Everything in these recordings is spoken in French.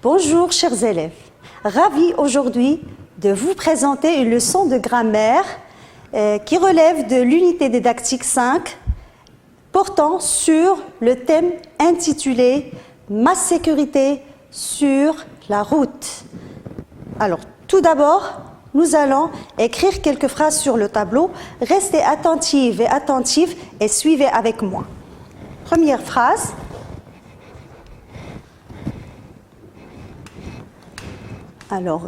Bonjour chers élèves, ravi aujourd'hui de vous présenter une leçon de grammaire qui relève de l'unité didactique 5 portant sur le thème intitulé « Ma sécurité sur la route ». Alors tout d'abord, nous allons écrire quelques phrases sur le tableau. Restez attentifs et attentifs et suivez avec moi. Première phrase. Alors,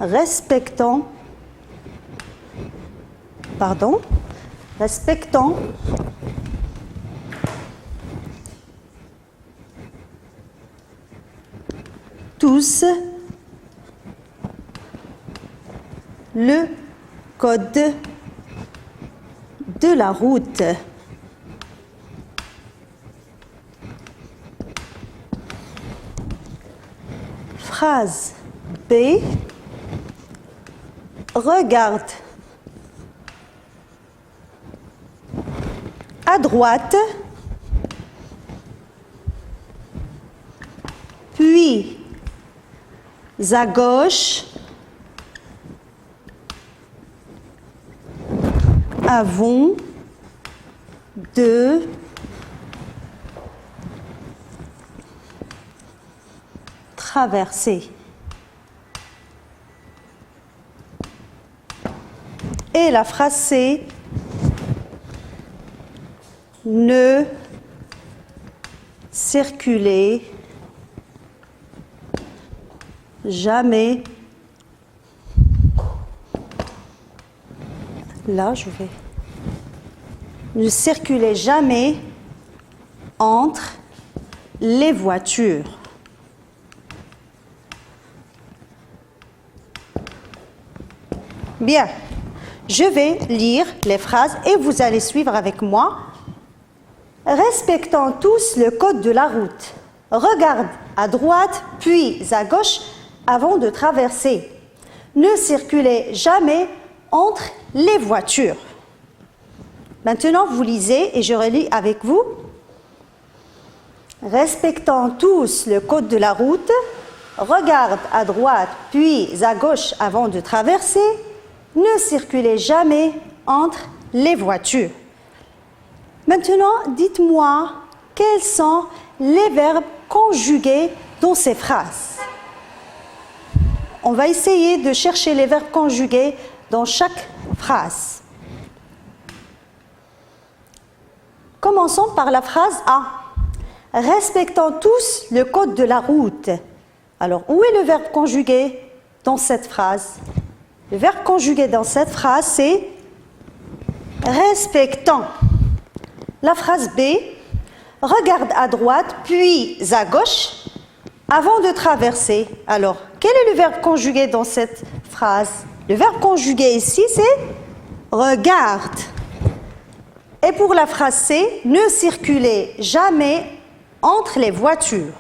respectons tous le code de la route. Phrase B. Regarde à droite, puis à gauche, avant de traverser. Et la phrase C, ne circulez jamais. Là, ne circulez jamais entre les voitures. Bien. Je vais lire les phrases et vous allez suivre avec moi. Respectons tous le code de la route. Regarde à droite, puis à gauche avant de traverser. Ne circulez jamais entre les voitures. Maintenant, vous lisez et je relis avec vous. Respectons tous le code de la route. Regarde à droite, puis à gauche avant de traverser. Ne circulez jamais entre les voitures. Maintenant, dites-moi quels sont les verbes conjugués dans ces phrases. On va essayer de chercher les verbes conjugués dans chaque phrase. Commençons par la phrase A. Respectons tous le code de la route. Alors, où est le verbe conjugué dans cette phrase ? Le verbe conjugué dans cette phrase, c'est respectant. La phrase B, regarde à droite, puis à gauche, avant de traverser. Alors, quel est le verbe conjugué dans cette phrase? Le verbe conjugué ici, c'est regarde. Et pour la phrase C, ne circulez jamais entre les voitures.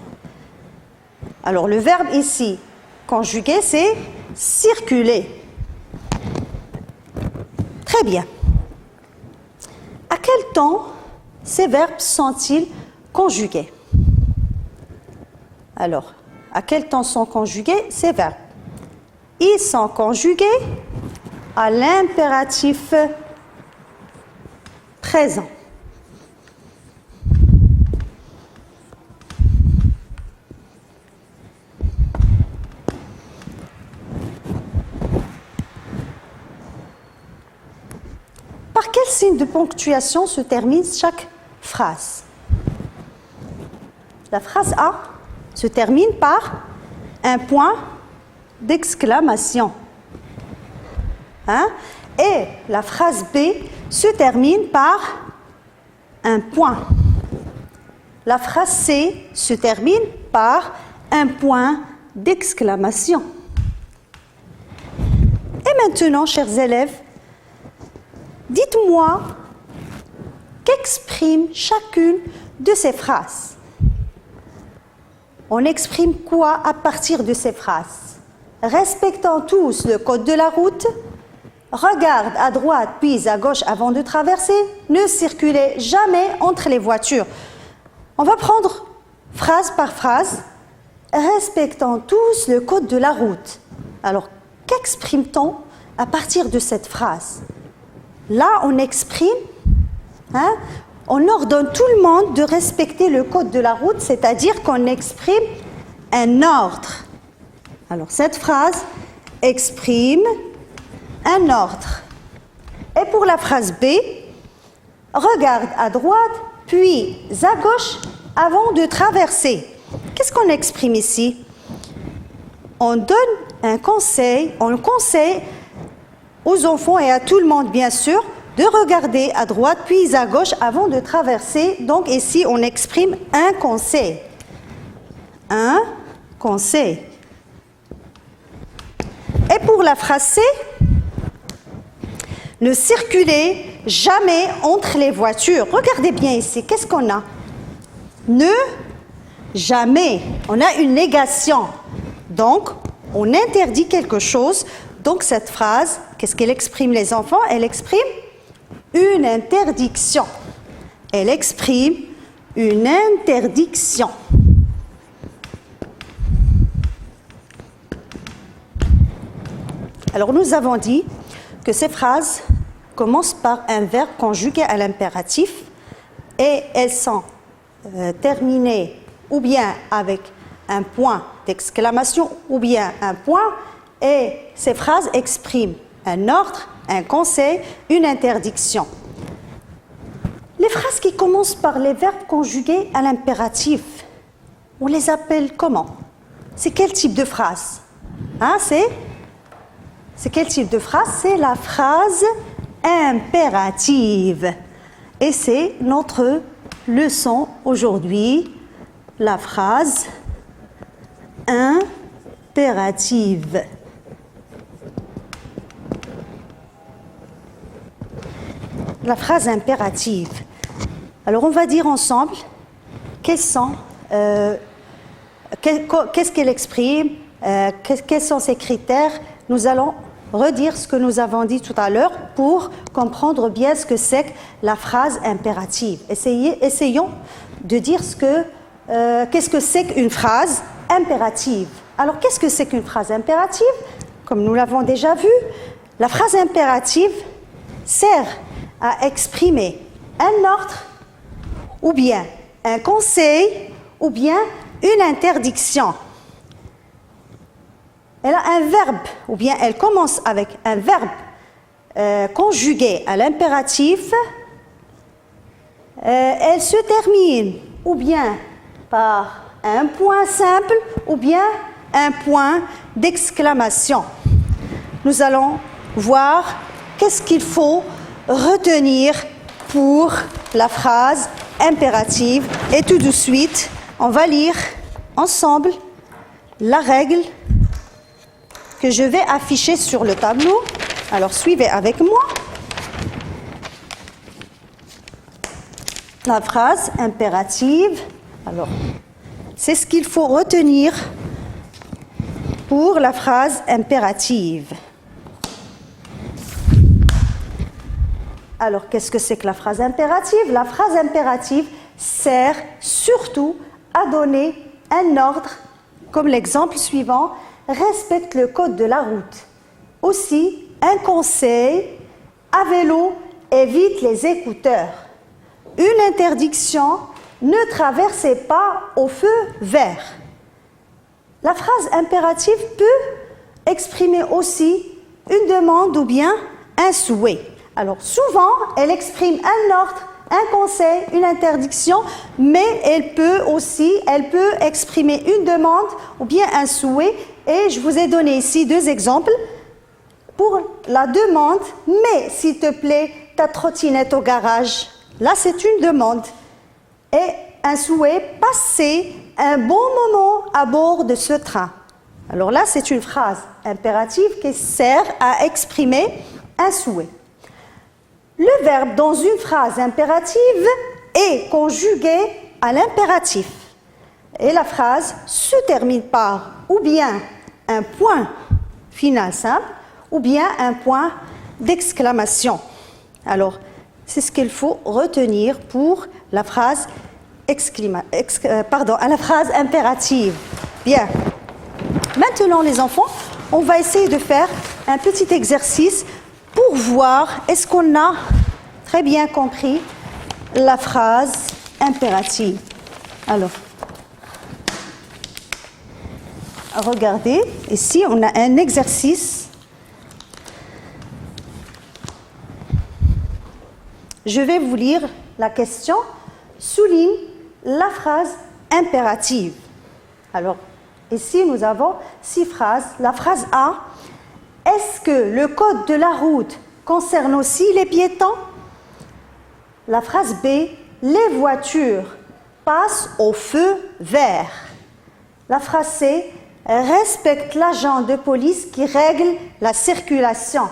Alors, le verbe ici conjugué, c'est circuler. Très bien. À quel temps ces verbes sont-ils conjugués? Alors, à quel temps sont conjugués ces verbes? Ils sont conjugués à l'impératif présent. Par quel signe de ponctuation se termine chaque phrase? La phrase A se termine par un point d'exclamation. Et la phrase B se termine par un point. La phrase C se termine par un point d'exclamation. Et maintenant, chers élèves, dites-moi qu'exprime chacune de ces phrases. On exprime quoi à partir de ces phrases? Respectons tous le code de la route. Regarde à droite puis à gauche avant de traverser. Ne circulez jamais entre les voitures. On va prendre phrase par phrase respectons tous le code de la route. Alors, qu'exprime-t-on à partir de cette phrase? Là, on exprime, on ordonne tout le monde de respecter le code de la route, c'est-à-dire qu'on exprime un ordre. Alors, cette phrase exprime un ordre. Et pour la phrase B, regarde à droite, puis à gauche avant de traverser. Qu'est-ce qu'on exprime ici? On donne un conseil, on conseille aux enfants et à tout le monde, bien sûr, de regarder à droite puis à gauche avant de traverser. Donc ici, on exprime un conseil. Un conseil. Et pour la phrase C, ne circulez jamais entre les voitures. Regardez bien ici, qu'est-ce qu'on a? Ne, jamais. On a une négation. Donc, on interdit quelque chose. Donc, cette phrase, qu'est-ce qu'elle exprime, les enfants? Elle exprime une interdiction. Elle exprime une interdiction. Alors, nous avons dit que ces phrases commencent par un verbe conjugué à l'impératif et elles sont terminées ou bien avec un point d'exclamation ou bien un point, et ces phrases expriment un ordre, un conseil, une interdiction. Les phrases qui commencent par les verbes conjugués à l'impératif, on les appelle comment? C'est quel type de phrase? C'est quel type de phrase? C'est la phrase impérative. Et c'est notre leçon aujourd'hui, la phrase impérative. La phrase impérative. Alors, on va dire ensemble qu'est-ce qu'elle exprime, quels sont ses critères. Nous allons redire ce que nous avons dit tout à l'heure pour comprendre bien ce que c'est que la phrase impérative. Essayons de dire qu'est-ce que c'est qu'une phrase impérative. Alors, qu'est-ce que c'est qu'une phrase impérative? Comme nous l'avons déjà vu, la phrase impérative sert à exprimer un ordre, ou bien un conseil, ou bien une interdiction. Elle a un verbe, ou bien elle commence avec un verbe conjugué à l'impératif. Elle se termine ou bien par un point simple, ou bien un point d'exclamation. Nous allons voir qu'est-ce qu'il faut retenir pour la phrase impérative. Et tout de suite, on va lire ensemble la règle que je vais afficher sur le tableau. Alors, suivez avec moi. La phrase impérative. Alors, c'est ce qu'il faut retenir pour la phrase impérative. Alors, qu'est-ce que c'est que la phrase impérative? La phrase impérative sert surtout à donner un ordre, comme l'exemple suivant: respecte le code de la route. Aussi, un conseil: à vélo, évite les écouteurs. Une interdiction: ne traversez pas au feu vert. La phrase impérative peut exprimer aussi une demande ou bien un souhait. Alors, souvent, elle exprime un ordre, un conseil, une interdiction, mais elle peut exprimer une demande ou bien un souhait. Et je vous ai donné ici deux exemples. Pour la demande: mets s'il te plaît ta trottinette au garage. Là, c'est une demande. Et un souhait: passer un bon moment à bord de ce train. Alors là, c'est une phrase impérative qui sert à exprimer un souhait. Le verbe dans une phrase impérative est conjugué à l'impératif. Et la phrase se termine par ou bien un point final simple, ou bien un point d'exclamation. Alors, c'est ce qu'il faut retenir pour la phrase, la phrase impérative. Bien. Maintenant, les enfants, on va essayer de faire un petit exercice pour voir est-ce qu'on a très bien compris la phrase impérative. Alors, regardez, ici, on a un exercice. Je vais vous lire la question. Souligne la phrase impérative. Alors, ici, nous avons 6 phrases. La phrase A, est-ce que le code de la route concerne aussi les piétons? La phrase B, les voitures passent au feu vert. La phrase C, respecte l'agent de police qui règle la circulation.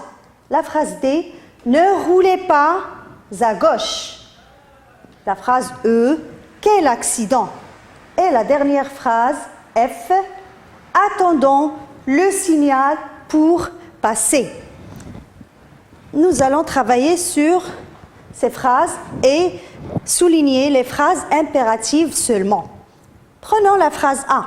La phrase D, ne roulez pas à gauche. La phrase E, quel accident? Et la dernière phrase, F, attendons le signal pour passer. Nous allons travailler sur ces phrases et souligner les phrases impératives seulement. Prenons la phrase A.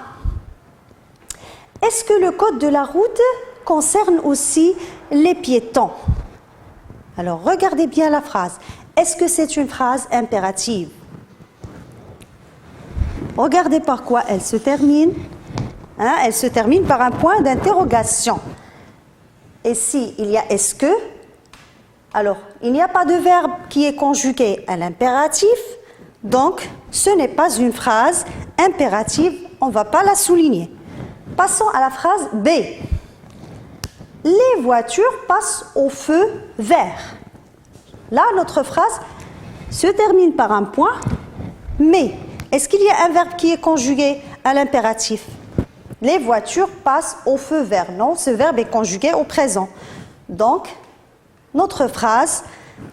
Est-ce que le code de la route concerne aussi les piétons? Alors, regardez bien la phrase. Est-ce que c'est une phrase impérative? Regardez par quoi elle se termine. Elle se termine par un point d'interrogation. Et si il y a est-ce que, alors il n'y a pas de verbe qui est conjugué à l'impératif, donc ce n'est pas une phrase impérative, on ne va pas la souligner. Passons à la phrase B. Les voitures passent au feu vert. Là, notre phrase se termine par un point, mais est-ce qu'il y a un verbe qui est conjugué à l'impératif? Les voitures passent au feu vert. Non, ce verbe est conjugué au présent. Donc, notre phrase,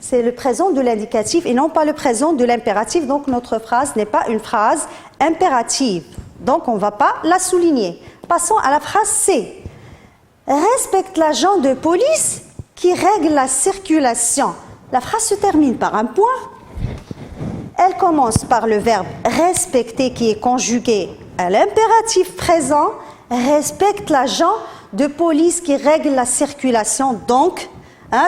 c'est le présent de l'indicatif et non pas le présent de l'impératif. Donc, notre phrase n'est pas une phrase impérative. Donc, on ne va pas la souligner. Passons à la phrase C. Respecte l'agent de police qui règle la circulation. La phrase se termine par un point. Elle commence par le verbe respecter qui est conjugué à l'impératif présent. Respecte l'agent de police qui règle la circulation. Donc,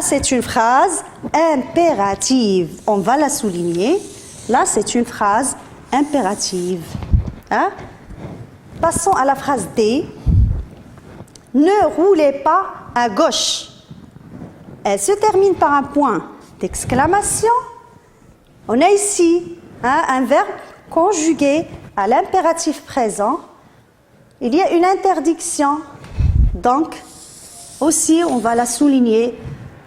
c'est une phrase impérative. On va la souligner. Là, c'est une phrase impérative. Passons à la phrase D. Ne roulez pas à gauche. Elle se termine par un point d'exclamation. On a ici un verbe conjugué à l'impératif présent. Il y a une interdiction. Donc, aussi, on va la souligner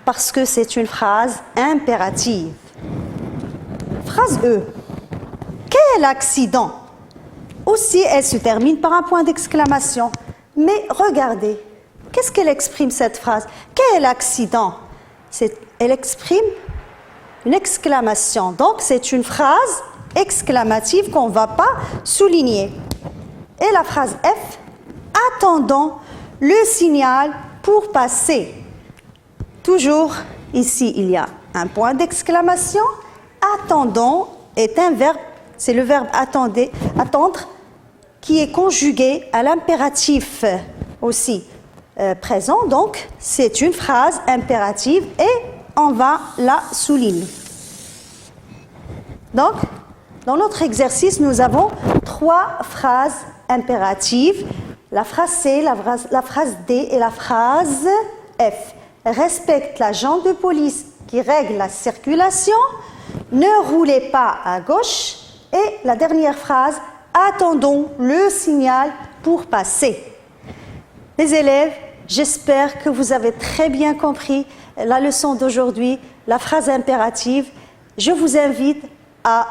parce que c'est une phrase impérative. Phrase E. Quel accident? Aussi, elle se termine par un point d'exclamation. Mais regardez, qu'est-ce qu'elle exprime cette phrase? Quel accident? Elle exprime une exclamation. Donc, c'est une phrase exclamative qu'on ne va pas souligner. Et la phrase F, attendons le signal pour passer. Toujours ici, il y a un point d'exclamation. Attendons est un verbe, c'est le verbe attendre, qui est conjugué à l'impératif aussi présent. Donc, c'est une phrase impérative et on va la souligner. Donc, dans notre exercice, nous avons 3 phrases impératives. La phrase C, la phrase D et la phrase F. Respecte l'agent de police qui règle la circulation. Ne roulez pas à gauche. Et la dernière phrase, attendons le signal pour passer. Les élèves, j'espère que vous avez très bien compris la leçon d'aujourd'hui, la phrase impérative. Je vous invite à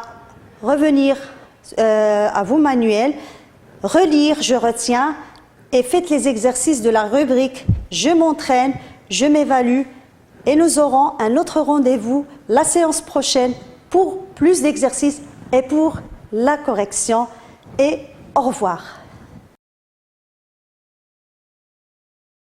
revenir à vos manuels, relire, je retiens, et faites les exercices de la rubrique « Je m'entraîne, je m'évalue » et nous aurons un autre rendez-vous la séance prochaine pour plus d'exercices et pour la correction. Et au revoir.